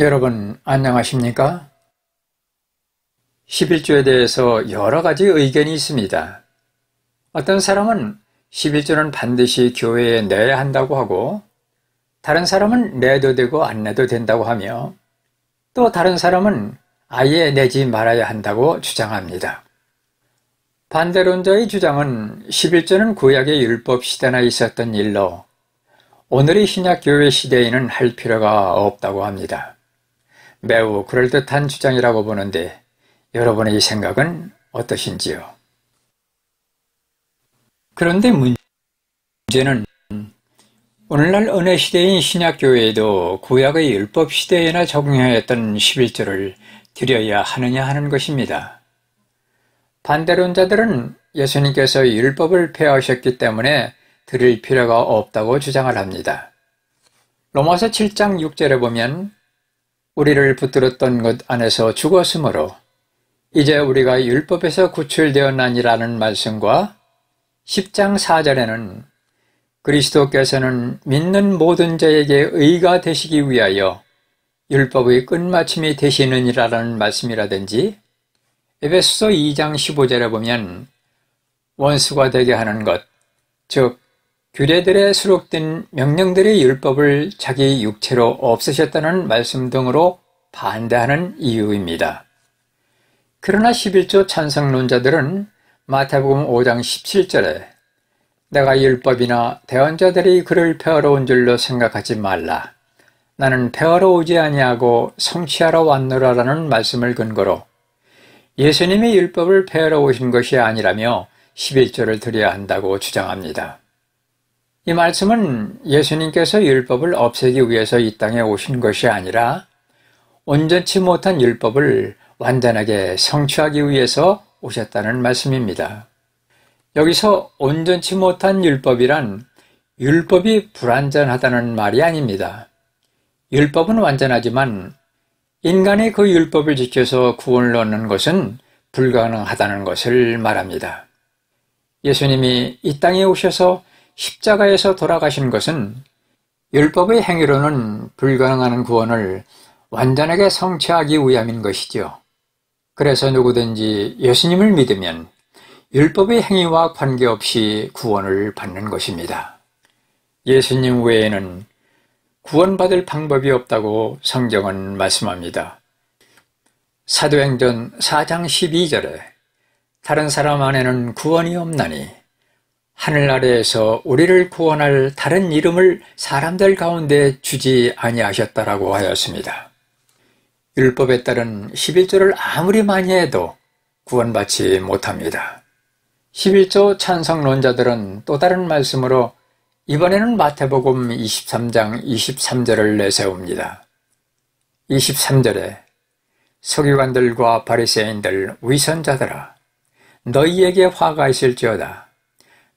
여러분 안녕하십니까? 11조에 대해서 여러 가지 의견이 있습니다. 어떤 사람은 11조는 반드시 교회에 내야 한다고 하고, 다른 사람은 내도 되고 안 내도 된다고 하며, 또 다른 사람은 아예 내지 말아야 한다고 주장합니다. 반대론자의 주장은 11조는 구약의 율법 시대나 있었던 일로 오늘의 신약교회 시대에는 할 필요가 없다고 합니다. 매우 그럴듯한 주장이라고 보는데 여러분의 생각은 어떠신지요? 그런데 문제는 오늘날 은혜 시대인 신약교회에도 구약의 율법 시대에나 적용하였던 11조를 드려야 하느냐 하는 것입니다. 반대론자들은 예수님께서 율법을 폐하셨기 때문에 드릴 필요가 없다고 주장을 합니다. 로마서 7장 6절에 보면 우리를 붙들었던 것 안에서 죽었으므로 이제 우리가 율법에서 구출되었나니라는 말씀과 10장 4절에는 그리스도께서는 믿는 모든 자에게 의가 되시기 위하여 율법의 끝마침이 되시느니라는 말씀이라든지, 에베소서 2장 15절에 보면 원수가 되게 하는 것, 즉 규례들에 수록된 명령들의 율법을 자기 육체로 없으셨다는 말씀 등으로 반대하는 이유입니다. 그러나 11조 찬성론자들은 마태복음 5장 17절에 내가 율법이나 대언자들이 그를 폐하러 온 줄로 생각하지 말라. 나는 폐하러 오지 아니하고 성취하러 왔노라라는 말씀을 근거로 예수님이 율법을 폐하러 오신 것이 아니라며 11조를 드려야 한다고 주장합니다. 이 말씀은 예수님께서 율법을 없애기 위해서 이 땅에 오신 것이 아니라 온전치 못한 율법을 완전하게 성취하기 위해서 오셨다는 말씀입니다. 여기서 온전치 못한 율법이란 율법이 불완전하다는 말이 아닙니다. 율법은 완전하지만 인간이 그 율법을 지켜서 구원을 얻는 것은 불가능하다는 것을 말합니다. 예수님이 이 땅에 오셔서 십자가에서 돌아가신 것은 율법의 행위로는 불가능한 구원을 완전하게 성취하기 위함인 것이죠. 그래서 누구든지 예수님을 믿으면 율법의 행위와 관계없이 구원을 받는 것입니다. 예수님 외에는 구원받을 방법이 없다고 성경은 말씀합니다. 사도행전 4장 12절에 다른 사람 안에는 구원이 없나니 하늘 아래에서 우리를 구원할 다른 이름을 사람들 가운데 주지 아니하셨다라고 하였습니다. 율법에 따른 11조를 아무리 많이 해도 구원받지 못합니다. 11조 찬성론자들은 또 다른 말씀으로 이번에는 마태복음 23장 23절을 내세웁니다. 23절에 서기관들과 바리새인들 위선자들아 너희에게 화가 있을지어다.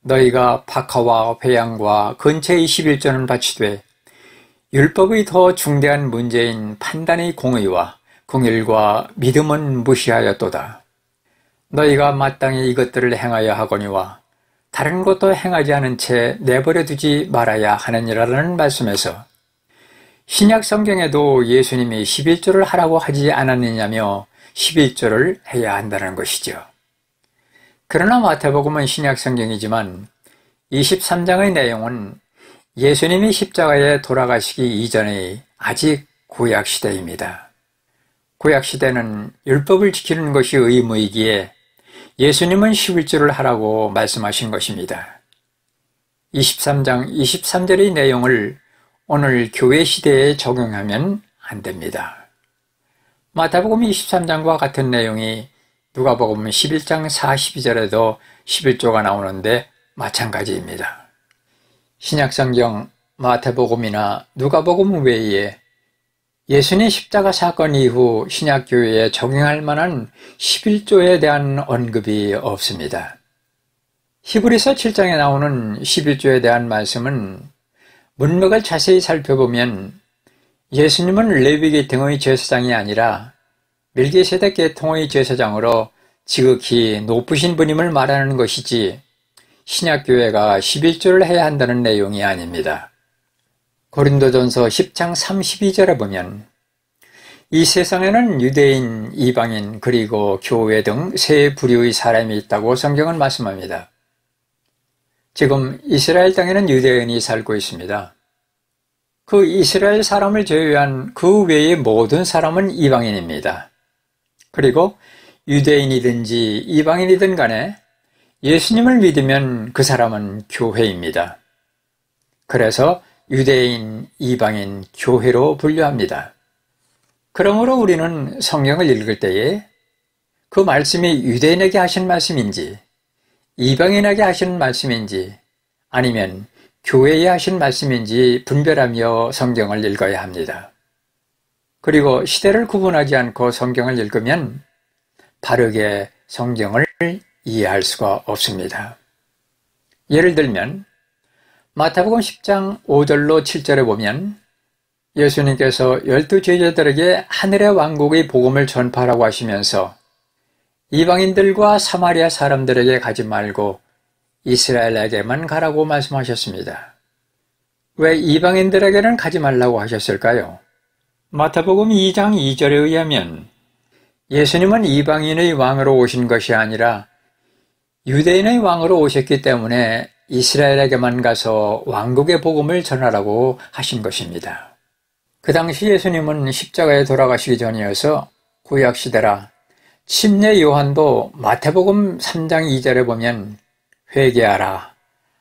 너희가 박하와 회양과 근처의 11조는 바치되 율법의 더 중대한 문제인 판단의 공의와 공일과 믿음은 무시하였도다. 너희가 마땅히 이것들을 행하여 하거니와 다른 것도 행하지 않은 채 내버려 두지 말아야 하느니라는 말씀에서 신약 성경에도 예수님이 11조를 하라고 하지 않았느냐며 11조를 해야 한다는 것이죠. 그러나 마태복음은 신약 성경이지만 23장의 내용은 예수님이 십자가에 돌아가시기 이전의 아직 구약 시대입니다. 구약 시대는 율법을 지키는 것이 의무이기에 예수님은 11조를 하라고 말씀하신 것입니다. 23장 23절의 내용을 오늘 교회 시대에 적용하면 안 됩니다. 마태복음 23장과 같은 내용이 누가복음 11장 42절에도 11조가 나오는데 마찬가지입니다. 신약성경 마태복음이나 누가복음 외에 예수님 십자가 사건 이후 신약교회에 적용할 만한 11조에 대한 언급이 없습니다. 히브리서 7장에 나오는 11조에 대한 말씀은 문맥을 자세히 살펴보면 예수님은 레위 계통의 제사장이 아니라 멜기세덱 계통의 제사장으로 지극히 높으신 분임을 말하는 것이지 신약교회가 11조를 해야 한다는 내용이 아닙니다. 고린도전서 10장 32절에 보면 이 세상에는 유대인, 이방인, 그리고 교회 등 세 부류의 사람이 있다고 성경은 말씀합니다. 지금 이스라엘 땅에는 유대인이 살고 있습니다. 그 이스라엘 사람을 제외한 그 외의 모든 사람은 이방인입니다. 그리고 유대인이든지 이방인이든 간에 예수님을 믿으면 그 사람은 교회입니다. 그래서 유대인, 이방인, 교회로 분류합니다. 그러므로 우리는 성경을 읽을 때에 그 말씀이 유대인에게 하신 말씀인지, 이방인에게 하신 말씀인지, 아니면 교회에 하신 말씀인지 분별하며 성경을 읽어야 합니다. 그리고 시대를 구분하지 않고 성경을 읽으면 바르게 성경을 이해할 수가 없습니다. 예를 들면 마태복음 10장 5절로 7절에 보면 예수님께서 12 제자들에게 하늘의 왕국의 복음을 전파하라고 하시면서 이방인들과 사마리아 사람들에게 가지 말고 이스라엘에게만 가라고 말씀하셨습니다. 왜 이방인들에게는 가지 말라고 하셨을까요? 마태복음 2장 2절에 의하면 예수님은 이방인의 왕으로 오신 것이 아니라 유대인의 왕으로 오셨기 때문에 이스라엘에게만 가서 왕국의 복음을 전하라고 하신 것입니다. 그 당시 예수님은 십자가에 돌아가시기 전이어서 구약시대라 침례 요한도 마태복음 3장 2절에 보면 회개하라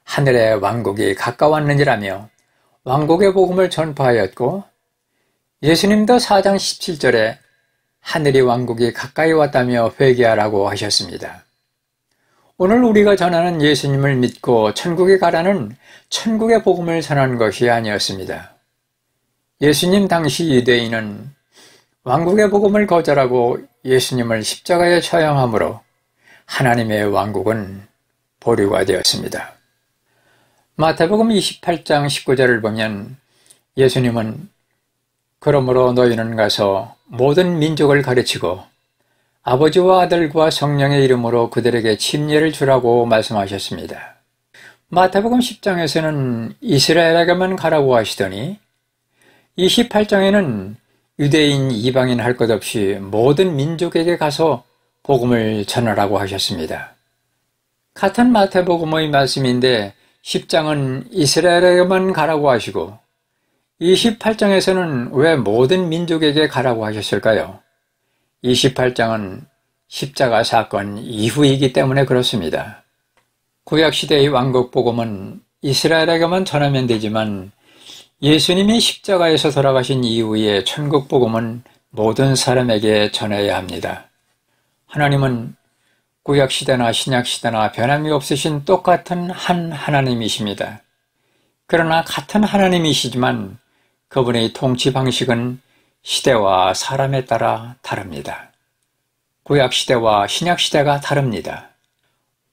하늘의 왕국이 가까웠느니라며 왕국의 복음을 전파하였고 예수님도 4장 17절에 하늘의 왕국이 가까이 왔다며 회개하라고 하셨습니다. 오늘 우리가 전하는 예수님을 믿고 천국에 가라는 천국의 복음을 전하는 것이 아니었습니다. 예수님 당시 유대인은 왕국의 복음을 거절하고 예수님을 십자가에 처형함으로 하나님의 왕국은 보류가 되었습니다. 마태복음 28장 19절을 보면 예수님은 그러므로 너희는 가서 모든 민족을 가르치고 아버지와 아들과 성령의 이름으로 그들에게 침례를 주라고 말씀하셨습니다. 마태복음 10장에서는 이스라엘에게만 가라고 하시더니 28장에는 유대인, 이방인 할 것 없이 모든 민족에게 가서 복음을 전하라고 하셨습니다. 같은 마태복음의 말씀인데 10장은 이스라엘에게만 가라고 하시고 28장에서는 왜 모든 민족에게 가라고 하셨을까요? 28장은 십자가 사건 이후이기 때문에 그렇습니다. 구약시대의 왕국복음은 이스라엘에게만 전하면 되지만 예수님이 십자가에서 돌아가신 이후에 천국복음은 모든 사람에게 전해야 합니다. 하나님은 구약시대나 신약시대나 변함이 없으신 똑같은 한 하나님이십니다. 그러나 같은 하나님이시지만 그분의 통치 방식은 시대와 사람에 따라 다릅니다. 구약시대와 신약시대가 다릅니다.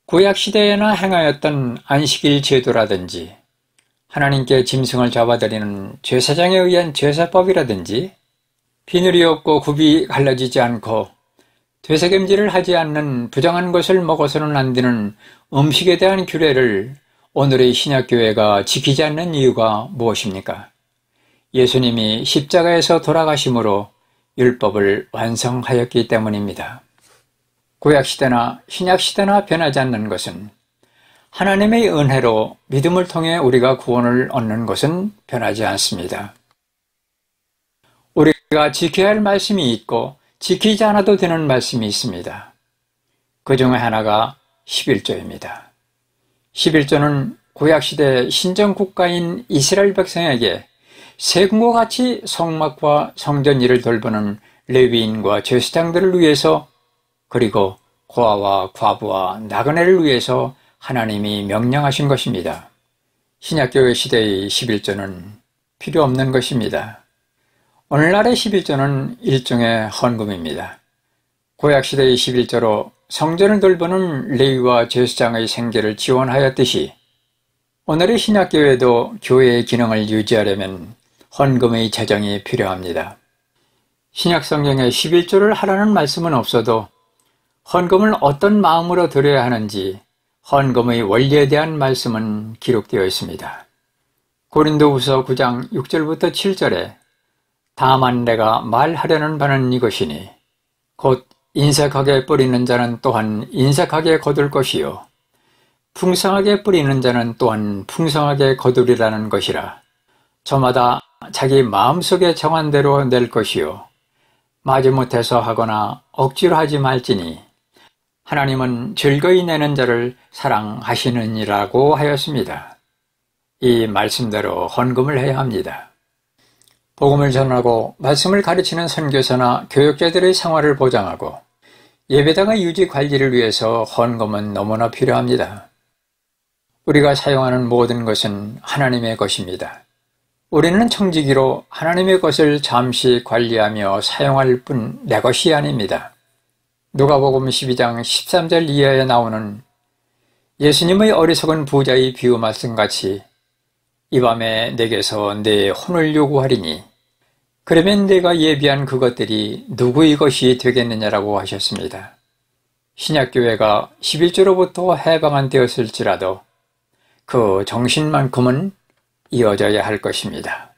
구약시대에나 행하였던 안식일 제도라든지 하나님께 짐승을 잡아드리는 제사장에 의한 제사법이라든지 비늘이 없고 굽이 갈라지지 않고 되새김질을 하지 않는 부정한 것을 먹어서는 안 되는 음식에 대한 규례를 오늘의 신약교회가 지키지 않는 이유가 무엇입니까? 예수님이 십자가에서 돌아가심으로 율법을 완성하였기 때문입니다. 구약시대나 신약시대나 변하지 않는 것은 하나님의 은혜로 믿음을 통해 우리가 구원을 얻는 것은 변하지 않습니다. 우리가 지켜야 할 말씀이 있고 지키지 않아도 되는 말씀이 있습니다. 그 중에 하나가 11조입니다. 11조는 구약시대 신정국가인 이스라엘 백성에게 세금과 같이 성막과 성전 일을 돌보는 레위인과 제사장들을 위해서 그리고 고아와 과부와 나그네를 위해서 하나님이 명령하신 것입니다. 신약교회 시대의 11조는 필요 없는 것입니다. 오늘날의 11조는 일종의 헌금입니다. 구약시대의 11조로 성전을 돌보는 레위와 제사장의 생계를 지원하였듯이 오늘의 신약교회도 교회의 기능을 유지하려면 헌금의 재정이 필요합니다. 신약성경에 11조를 하라는 말씀은 없어도 헌금을 어떤 마음으로 드려야 하는지 헌금의 원리에 대한 말씀은 기록되어 있습니다. 고린도후서 9장 6절부터 7절에 다만 내가 말하려는 바는 이것이니 곧 인색하게 뿌리는 자는 또한 인색하게 거둘 것이요 풍성하게 뿌리는 자는 또한 풍성하게 거두리라는 것이라. 저마다 자기 마음속에 정한 대로 낼 것이요 마지못해서 하거나 억지로 하지 말지니 하나님은 즐거이 내는 자를 사랑하시느니라고 하였습니다. 이 말씀대로 헌금을 해야 합니다. 복음을 전하고 말씀을 가르치는 선교사나 교역자들의 생활을 보장하고 예배당의 유지 관리를 위해서 헌금은 너무나 필요합니다. 우리가 사용하는 모든 것은 하나님의 것입니다. 우리는 청지기로 하나님의 것을 잠시 관리하며 사용할 뿐 내 것이 아닙니다. 누가복음 12장 13절 이하에 나오는 예수님의 어리석은 부자의 비유 말씀같이 이 밤에 내게서 내 혼을 요구하리니 그러면 내가 예비한 그것들이 누구의 것이 되겠느냐라고 하셨습니다. 신약교회가 11조로부터 해방한 되었을지라도 그 정신만큼은 이어져야 할 것입니다.